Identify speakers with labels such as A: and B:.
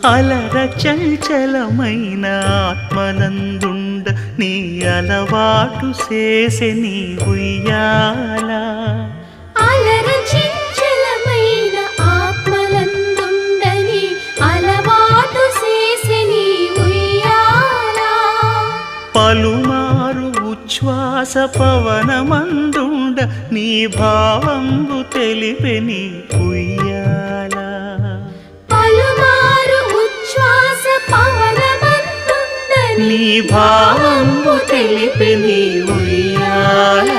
A: అలర చంచలమైన ఆత్మనందుండ నీ అలవాటు చేసే నీ ఉయ్యాల
B: అలర చంచలమైన ఆత్మనందుండ నీ అలవాటు చేసే నీ ఉయ్యాల
A: పలుమారు ఉచ్ఛ్వాస పవనమందుండ నీ భావంబు తెలిపే నీ ఉయ్యాల
B: పలుమారు ఉచ్ఛ్వాస పవనమందుండ
A: నీ భావంబు తెలిపే నీ ఉయ్యాల